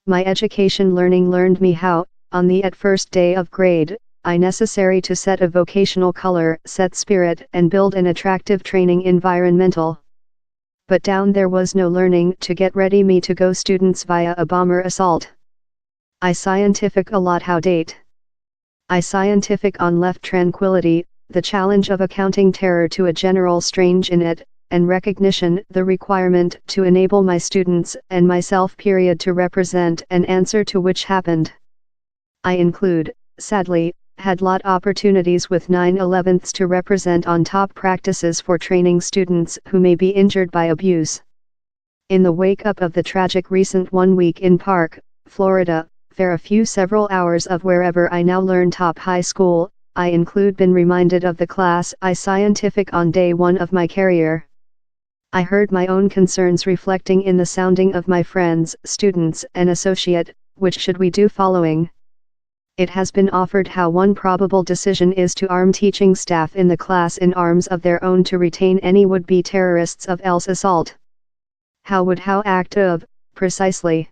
My education learning learned me how, on the at first day of grade, I necessary to set a vocational color, set spirit and build an attractive training environmental. But down there was no learning to get ready me to go students via a bomber assault. I scientific a lot how date. I scientific on left tranquility, the challenge of accounting terror to a general strange in it, and recognition the requirement to enable my students and myself period to represent an answer to which happened. I include, sadly, had lot opportunities with 9/11ths to represent on top practices for training students who may be injured by abuse. In the wake up of the tragic recent 1 week in Park, Florida, fare a few several hours of wherever I now learn top high school, I include been reminded of the class I scientific on day 1 of my career. I heard my own concerns reflecting in the sounding of my friends, students and associate, which should we do following? It has been offered how one probable decision is to arm teaching staff in the class in arms of their own to retain any would-be terrorists of else assault. How would how act of, precisely?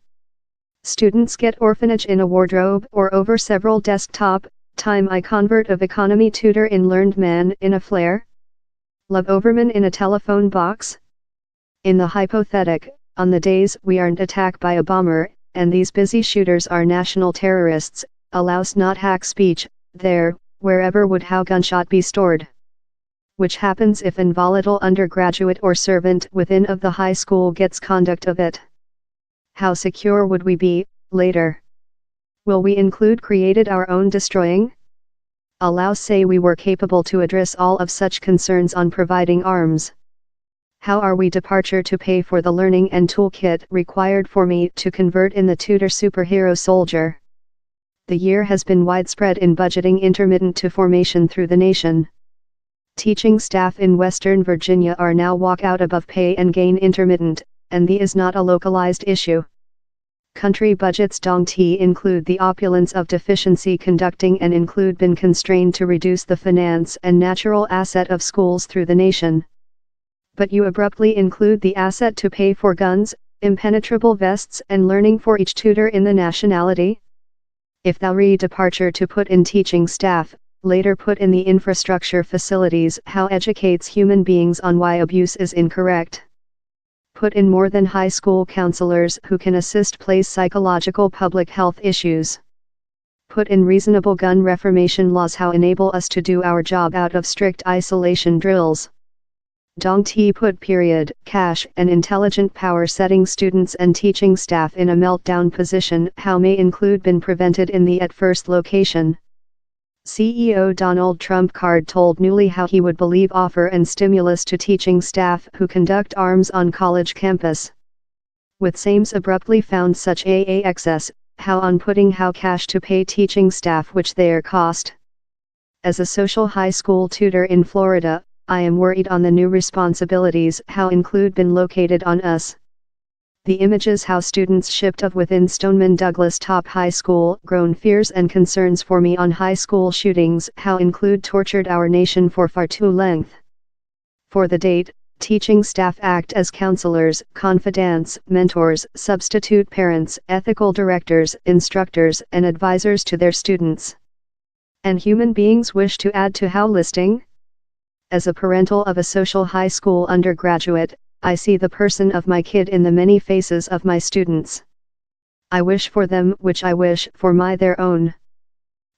Students get orphanage in a wardrobe or over several desktop, time I convert of economy tutor in learned man in a flare? Love overman in a telephone box? In the hypothetic, on the days we aren't attacked by a bomber, and these busy shooters are national terrorists, allows not hack speech, there, wherever would how gunshot be stored? Which happens if an volatile undergraduate or servant within of the high school gets conduct of it? How secure would we be, later? Will we include created our own destroying? Allow say we were capable to address all of such concerns on providing arms. How are we departure to pay for the learning and toolkit required for me to convert in the tutor superhero soldier? The year has been widespread in budgeting intermittent to formation through the nation. Teaching staff in Western Virginia are now walk out above pay and gain intermittent, and the is not a localized issue. Country budgets don't include the opulence of deficiency conducting and include been constrained to reduce the finance and natural asset of schools through the nation. But you abruptly include the asset to pay for guns, impenetrable vests and learning for each tutor in the nationality? If thou departure to put in teaching staff, later put in the infrastructure facilities how educates human beings on why abuse is incorrect. Put in more than high school counselors who can assist place psychological public health issues. Put in reasonable gun reformation laws how enable us to do our job out of strict isolation drills. Don't put period, cash and intelligent power setting students and teaching staff in a meltdown position how may include been prevented in the at first location. CEO Donald Trump card told newly how he would believe offer and stimulus to teaching staff who conduct arms on college campus. With sames abruptly found such a excess, how on putting how cash to pay teaching staff which their cost. As a social high school tutor in Florida, I am worried on the new responsibilities how include been located on us. The images how students shipped of within Stoneman Douglas Top High School grown fears and concerns for me on high school shootings how include tortured our nation for far too length. For the date, teaching staff act as counselors, confidants, mentors, substitute parents, ethical directors, instructors and advisors to their students. And human beings wish to add to how listing? As a parental of a social high school undergraduate, I see the person of my kid in the many faces of my students. I wish for them which I wish for my their own.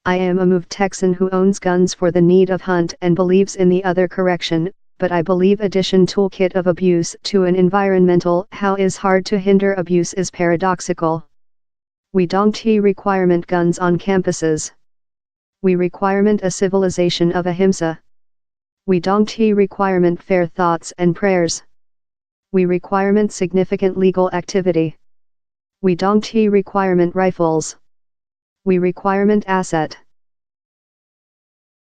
I am a moved Texan who owns guns for the need of hunt and believes in the other correction, but I believe addition toolkit of abuse to an environmental how is hard to hinder abuse is paradoxical. We don't requirement guns on campuses. We requirement a civilization of ahimsa. We don't requirement fair thoughts and prayers. We requirement significant legal activity. We don't requirement rifles. We requirement asset.